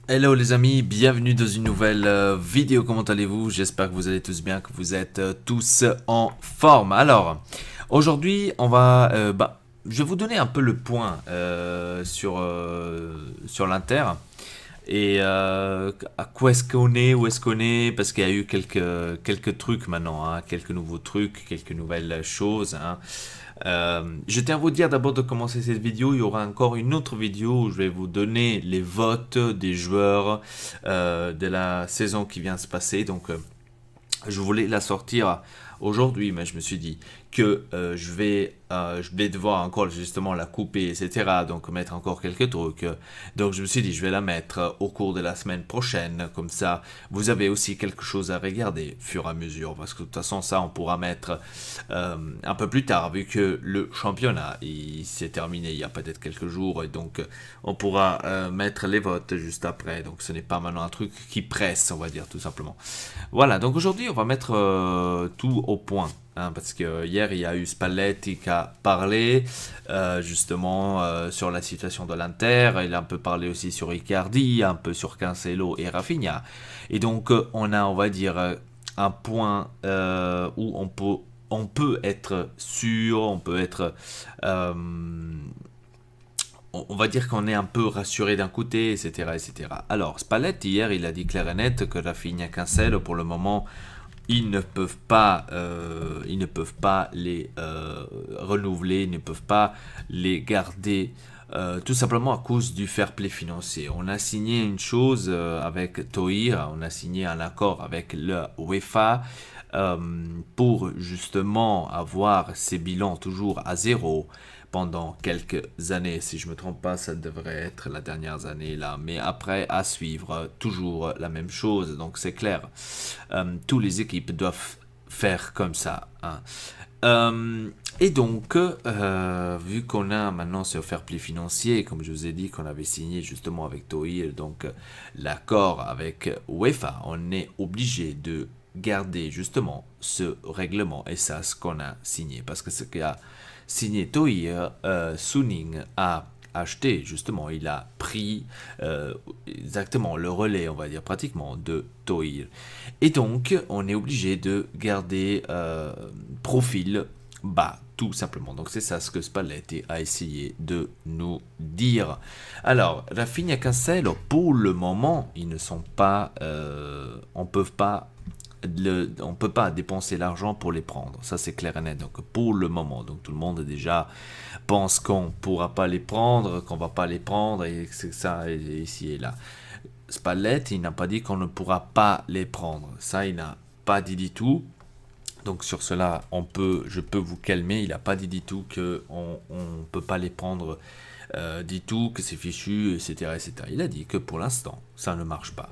Hello les amis, bienvenue dans une nouvelle vidéo, comment allez-vous? J'espère que vous allez tous bien, que vous êtes tous en forme. Alors, aujourd'hui on va, je vais vous donner un peu le point sur l'Inter. Et à quoi est-ce qu'on est, où est-ce qu'on est, parce qu'il y a eu quelques trucs maintenant, hein, quelques nouveaux trucs, quelques nouvelles choses, hein. Je tiens à vous dire d'abord de commencer cette vidéo, il y aura encore une autre vidéo où je vais vous donner les votes des joueurs de la saison qui vient de se passer. Donc je voulais la sortir aujourd'hui, mais je me suis dit que je vais devoir encore justement la couper, etc. Donc mettre encore quelques trucs. Donc je me suis dit, je vais la mettre au cours de la semaine prochaine. Comme ça, vous avez aussi quelque chose à regarder fur et à mesure. Parce que de toute façon, ça, on pourra mettre un peu plus tard, vu que le championnat il s'est terminé il y a peut-être quelques jours. Et donc, on pourra mettre les votes juste après. Donc ce n'est pas maintenant un truc qui presse, on va dire, tout simplement. Voilà, donc aujourd'hui, on va mettre tout au point. Hein, parce que hier il y a eu Spalletti qui a parlé justement sur la situation de l'Inter, il a un peu parlé aussi sur Icardi, un peu sur Cancelo et Rafinha, et donc on a, on va dire, un point où on peut être sûr, on peut être on va dire qu'on est un peu rassuré d'un côté, etc., etc. Alors, Spalletti, hier, il a dit clair et net que Rafinha, Cancelo, pour le moment, ils ne peuvent pas les renouveler, ils ne peuvent pas les garder, tout simplement à cause du fair play financier. On a signé une chose avec Toir, on a signé un accord avec le UEFA euh, pour justement avoir ces bilans toujours à zéro pendant quelques années. Si je me trompe pas, ça devrait être la dernière année là. Mais après, à suivre, toujours la même chose. Donc c'est clair. Toutes les équipes doivent faire comme ça, hein. Et donc, vu qu'on a maintenant ce fair play financier, comme je vous ai dit qu'on avait signé justement avec Toei, donc l'accord avec UEFA, on est obligé de garder justement ce règlement, et ça, ce qu'on a signé. Parce que ce qu'a signé Toei, Suning a acheté, justement, il a pris exactement le relais, on va dire pratiquement, de Toei. Et donc, on est obligé de garder profil bas, tout simplement. Donc, c'est ça ce que Spalletti a essayé de nous dire. Alors, Rafinha, Cancelo, pour le moment, ils ne sont pas, on peut pas dépenser l'argent pour les prendre, ça c'est clair et net. Donc pour le moment, donc tout le monde déjà pense qu'on pourra pas les prendre, qu'on va pas les prendre, et c'est ça, et ici et là. Spalletti, il n'a pas dit qu'on ne pourra pas les prendre, ça il n'a pas dit du tout. Donc sur cela, je peux vous calmer, il n'a pas dit du tout qu'on ne peut pas les prendre, dit tout, que c'est fichu, etc., etc. Il a dit que pour l'instant, ça ne marche pas.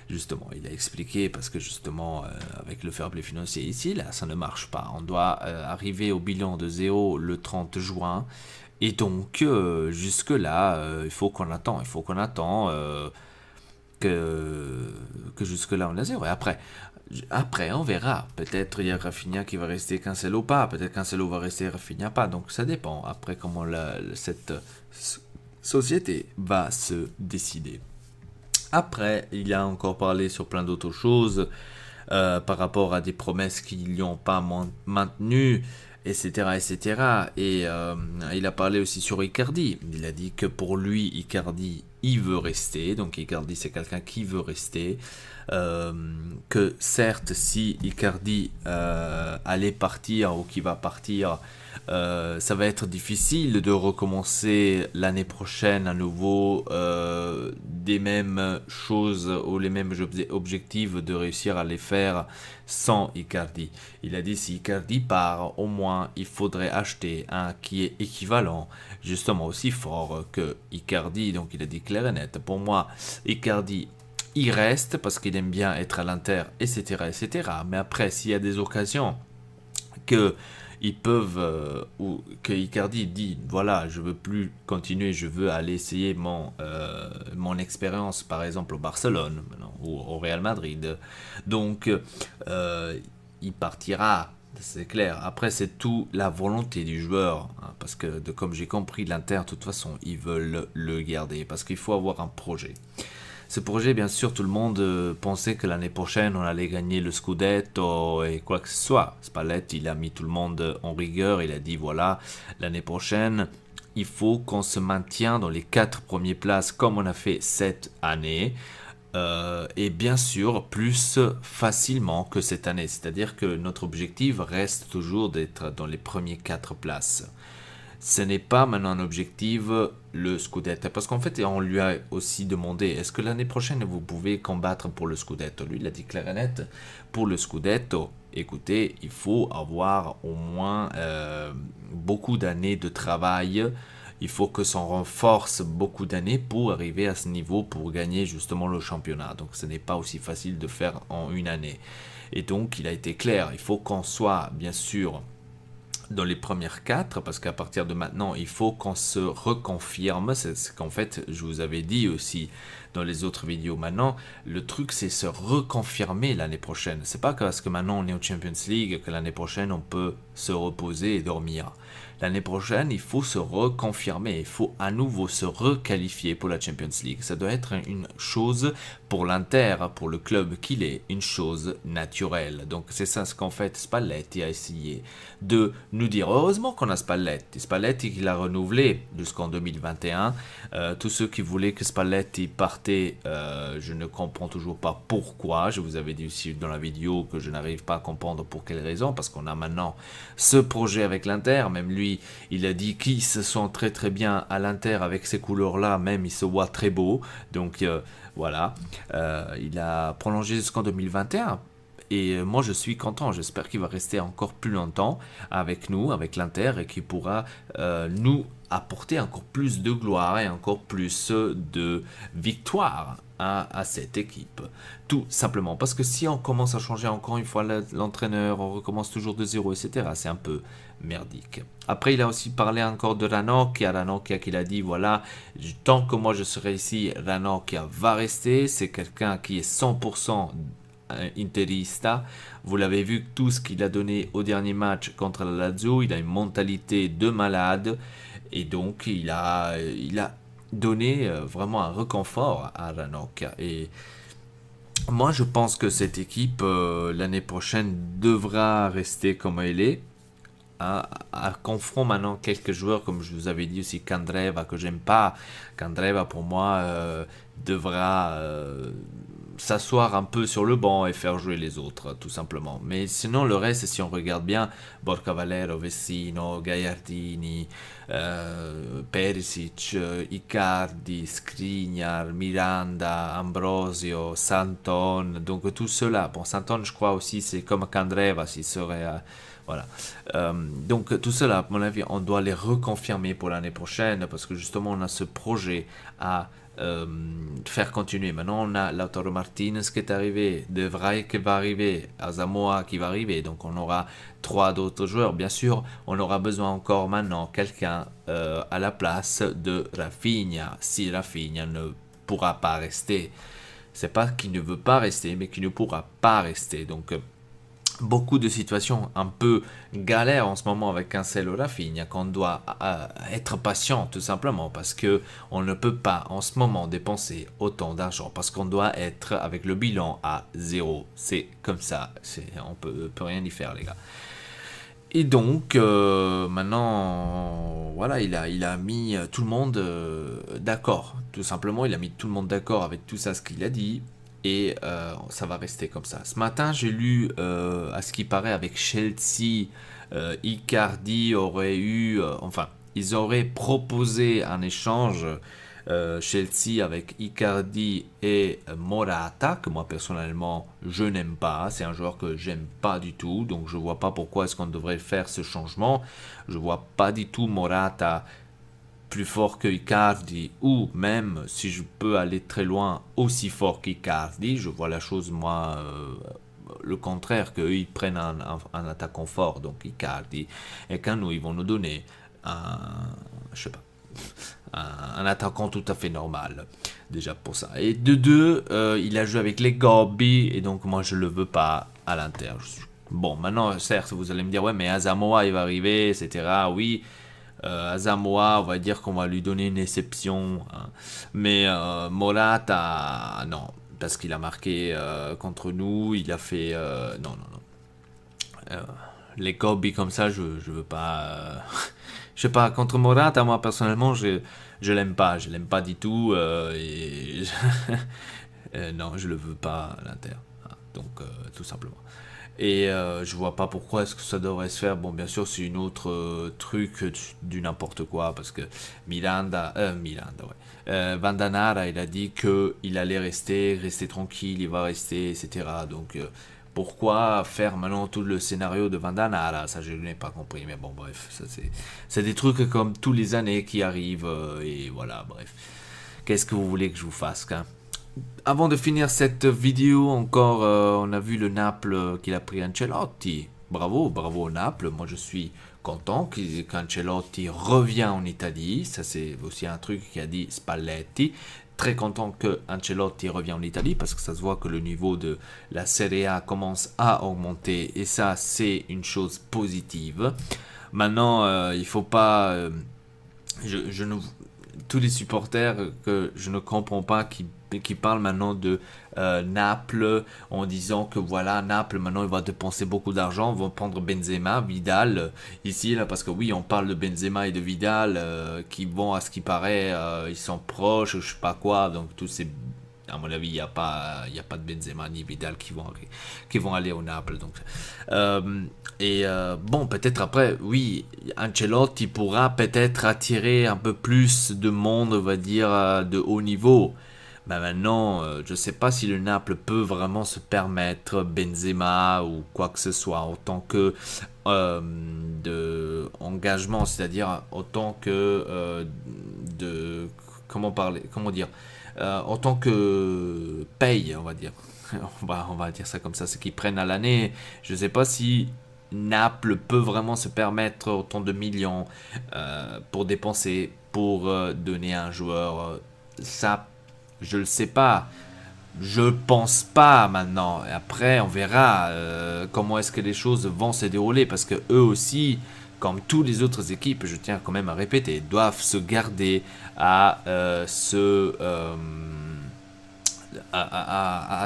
Justement, il a expliqué parce que justement, avec le fair play financier ici, là, ça ne marche pas. On doit arriver au bilan de zéro le 30 juin. Et donc, jusque-là, il faut qu'on attend que jusque-là on a zéro. Et après, on verra. Peut-être il y a Rafinha qui va rester, Cancelo pas. Peut-être Cancelo va rester, Rafinha pas. Donc ça dépend. Après, comment cette société va se décider. Après, il a encore parlé sur plein d'autres choses par rapport à des promesses qu'ils n'ont pas maintenues, etc., etc. Et il a parlé aussi sur Icardi. Il a dit que pour lui, Icardi, il veut rester. Donc Icardi, c'est quelqu'un qui veut rester. Que certes, si Icardi allait partir ou qui va partir, ça va être difficile de recommencer l'année prochaine à nouveau des mêmes choses ou les mêmes objectifs, de réussir à les faire sans Icardi. Il a dit si Icardi part, au moins il faudrait acheter un qui est équivalent, justement aussi fort que Icardi. Donc il a dit clair et net. Pour moi, Icardi, il reste parce qu'il aime bien être à l'Inter, etc., etc. Mais après, s'il y a des occasions que ils peuvent ou que Icardi dit voilà, je veux plus continuer, je veux aller essayer mon expérience par exemple au Barcelone ou au Real Madrid, donc il partira, c'est clair. Après c'est tout la volonté du joueur, hein, parce que comme j'ai compris, l'Inter de toute façon ils veulent le garder parce qu'il faut avoir un projet. Ce projet, bien sûr, tout le monde pensait que l'année prochaine, on allait gagner le Scudetto et quoi que ce soit. Spalletti, il a mis tout le monde en rigueur. Il a dit, voilà, l'année prochaine, il faut qu'on se maintienne dans les 4 premières places comme on a fait cette année. Et bien sûr, plus facilement que cette année. C'est-à-dire que notre objectif reste toujours d'être dans les premières 4 places. Ce n'est pas maintenant un objectif le Scudetto, parce qu'en fait on lui a aussi demandé est-ce que l'année prochaine vous pouvez combattre pour le Scudetto. Lui il a dit clair et net, pour le Scudetto, écoutez, il faut avoir au moins beaucoup d'années de travail, il faut que ça renforce beaucoup d'années pour arriver à ce niveau, pour gagner justement le championnat. Donc ce n'est pas aussi facile de faire en une année. Et donc il a été clair, il faut qu'on soit bien sûr dans les premières 4, parce qu'à partir de maintenant, il faut qu'on se reconfirme. C'est ce qu'en fait, je vous avais dit aussi dans les autres vidéos. Maintenant, le truc, c'est se reconfirmer l'année prochaine. C'est pas parce que maintenant on est en Champions League que l'année prochaine on peut se reposer et dormir. L'année prochaine, il faut se reconfirmer, il faut à nouveau se requalifier pour la Champions League. Ça doit être une chose pour l'Inter, pour le club qu'il est, une chose naturelle. Donc c'est ça ce qu'en fait Spalletti a essayé de nous dire. Heureusement qu'on a Spalletti. Spalletti qui l'a renouvelé jusqu'en 2021. Tous ceux qui voulaient que Spalletti partait, je ne comprends toujours pas pourquoi. Je vous avais dit aussi dans la vidéo que je n'arrive pas à comprendre pour quelle raison. Parce qu'on a maintenant ce projet avec l'Inter. Même lui, il a dit qu'il se sent très très bien à l'Inter avec ces couleurs-là. Même il se voit très beau. Donc voilà. Il a prolongé jusqu'en 2021. Et moi, je suis content. J'espère qu'il va rester encore plus longtemps avec nous, avec l'Inter, et qu'il pourra nous apporter encore plus de gloire et encore plus de victoire à cette équipe. Tout simplement. Parce que si on commence à changer encore une fois l'entraîneur, on recommence toujours de zéro, etc., c'est un peu merdique. Après, il a aussi parlé encore de Ranocchia qui a dit, voilà, tant que moi je serai ici, Ranocchia va rester. C'est quelqu'un qui est 100% interista. Vous l'avez vu, tout ce qu'il a donné au dernier match contre la Lazio, il a une mentalité de malade et donc il a donné vraiment un réconfort à Ranocchia. Et moi je pense que cette équipe l'année prochaine devra rester comme elle est. À confront maintenant quelques joueurs, comme je vous avais dit aussi, Candreva, que j'aime pas. Candreva, pour moi, devra s'asseoir un peu sur le banc et faire jouer les autres, tout simplement. Mais sinon, le reste, si on regarde bien, Borca Valero, Vecino, Gagliardini, Perisic, Icardi, Skriniar, Miranda, Ambrosio, Santon, donc tout cela. Bon, Santon, je crois aussi, c'est comme Candreva, s'il serait... voilà. Donc tout cela, à mon avis, on doit les reconfirmer pour l'année prochaine parce que justement on a ce projet à faire continuer. Maintenant on a Lautaro Martinez qui est arrivé, De Vrij qui va arriver, Asamoah qui va arriver, donc on aura 3 d'autres joueurs. Bien sûr, on aura besoin encore maintenant quelqu'un à la place de Rafinha, si Rafinha ne pourra pas rester. C'est pas qu'il ne veut pas rester, mais qu'il ne pourra pas rester. Donc beaucoup de situations un peu galères en ce moment avec Cancelo Rafinha, qu'on doit être patient tout simplement parce que on ne peut pas en ce moment dépenser autant d'argent parce qu'on doit être avec le bilan à 0. C'est comme ça, on peut rien y faire les gars. Et donc maintenant voilà, il a mis tout le monde d'accord, tout simplement il a mis tout le monde d'accord avec tout ça ce qu'il a dit. Et ça va rester comme ça. Ce matin, j'ai lu, à ce qui paraît, avec Chelsea, Icardi aurait eu... enfin, ils auraient proposé un échange, Chelsea avec Icardi et Morata, que moi, personnellement, je n'aime pas. C'est un joueur que j'aime pas du tout. Donc, je vois pas pourquoi est-ce qu'on devrait faire ce changement. Je vois pas du tout Morata plus fort que Icardi, ou même, si je peux aller très loin, aussi fort qu'Icardi. Je vois la chose, moi, le contraire, qu'eux, ils prennent un attaquant fort, donc Icardi, et qu'à nous, ils vont nous donner je sais pas, un attaquant tout à fait normal, déjà pour ça. Et de deux, il a joué avec les Gobbi, et donc moi, je le veux pas à l'Inter. Bon, maintenant, certes, vous allez me dire, ouais, mais Asamoah, il va arriver, etc., oui. Asamoah, on va dire qu'on va lui donner une exception, hein. Mais Morata, non, parce qu'il a marqué contre nous, il a fait... non, non, non. Les Kobe comme ça, je veux pas... je sais pas, contre Morata, moi personnellement, je l'aime pas. Je l'aime pas du tout. Non, je le veux pas à l'Inter. Ah, donc, tout simplement. Et je vois pas pourquoi est-ce que ça devrait se faire. Bon, bien sûr, c'est une autre truc du n'importe quoi, parce que Miranda, ouais. Vandanara, il a dit que il allait rester tranquille, il va rester, etc. Donc, pourquoi faire maintenant tout le scénario de Vandanara? Ça, je n'ai pas compris. Mais bon, bref, ça c'est des trucs comme tous les années qui arrivent, et voilà, bref. Qu'est-ce que vous voulez que je vous fasse, hein? Avant de finir cette vidéo, encore, on a vu le Naples qu'il a pris Ancelotti. Bravo, bravo au Naples. Moi, je suis content qu'Ancelotti revient en Italie. Ça, c'est aussi un truc qu'a dit Spalletti. Très content que Ancelotti revient en Italie parce que ça se voit que le niveau de la Serie A commence à augmenter. Et ça, c'est une chose positive. Maintenant, il faut pas... tous les supporters que je ne comprends pas qui parlent maintenant de Naples en disant que voilà, Naples maintenant il va dépenser beaucoup d'argent, ils vont prendre Benzema, Vidal ici là, parce que oui, on parle de Benzema et de Vidal qui vont, à ce qui paraît, ils sont proches, je sais pas quoi, donc tous ces... À mon avis, il n'y a pas de Benzema ni Vidal qui vont aller au Naples. Donc, bon, peut-être après, oui, Ancelotti pourra peut-être attirer un peu plus de monde, on va dire, de haut niveau. Mais maintenant, je ne sais pas si le Naples peut vraiment se permettre Benzema ou quoi que ce soit, autant que de engagement, c'est-à-dire autant que comment dire, en tant que paye, on va dire. On va dire ça comme ça, ce qu'ils prennent à l'année. Je ne sais pas si Naples peut vraiment se permettre autant de millions pour dépenser, pour donner à un joueur. Ça, je ne le sais pas. Je pense pas maintenant. Et après, on verra comment est-ce que les choses vont se dérouler. Parce que eux aussi, comme toutes les autres équipes, je tiens quand même à répéter, doivent se garder à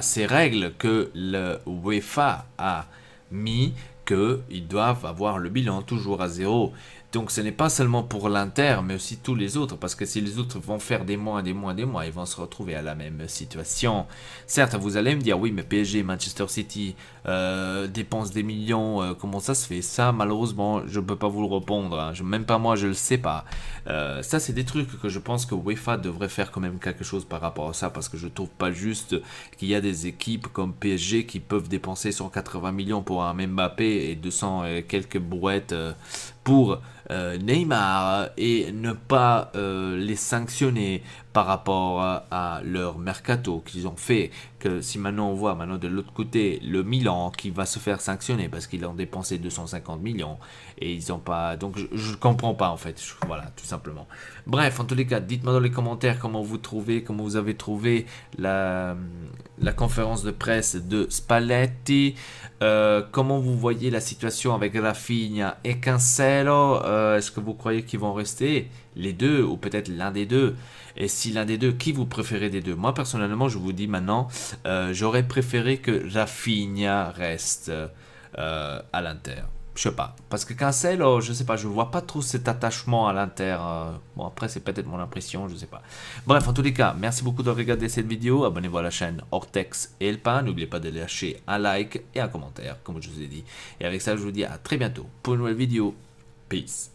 ces règles que le UEFA a mis, qu'ils doivent avoir le bilan toujours à zéro. Donc ce n'est pas seulement pour l'Inter, mais aussi tous les autres, parce que si les autres vont faire des mois, des mois, des mois, ils vont se retrouver à la même situation. Certes, vous allez me dire, oui, mais PSG, Manchester City dépensent des millions, comment ça se fait? Ça, malheureusement, je ne peux pas vous le répondre, hein. Même pas moi, je ne le sais pas. Ça, c'est des trucs que je pense que UEFA devrait faire quand même quelque chose par rapport à ça, parce que je ne trouve pas juste qu'il y a des équipes comme PSG qui peuvent dépenser 180 millions pour un Mbappé et 200 et quelques brouettes pour Neymar et ne pas les sanctionner par rapport à leur mercato qu'ils ont fait. Que si maintenant on voit maintenant de l'autre côté le Milan qui va se faire sanctionner parce qu'ils ont dépensé 250 millions et ils n'ont pas... Donc je comprends pas en fait, voilà, tout simplement. Bref, en tous les cas, dites-moi dans les commentaires comment vous avez trouvé la conférence de presse de Spalletti, comment vous voyez la situation avec Rafinha et Cancelo, est-ce que vous croyez qu'ils vont rester les deux ou peut-être l'un des deux? Et si l'un des deux, qui vous préférez des deux? Moi personnellement, je vous dis maintenant, j'aurais préféré que Rafinha reste à l'Inter. Je sais pas, parce que Cancelo, je sais pas, je vois pas trop cet attachement à l'Inter. Bon, après, c'est peut-être mon impression, je sais pas. Bref, en tous les cas, merci beaucoup de regarder cette vidéo. Abonnez-vous à la chaîne Ortex et Elpa. N'oubliez pas de lâcher un like et un commentaire, comme je vous ai dit. Et avec ça, je vous dis à très bientôt pour une nouvelle vidéo. Peace.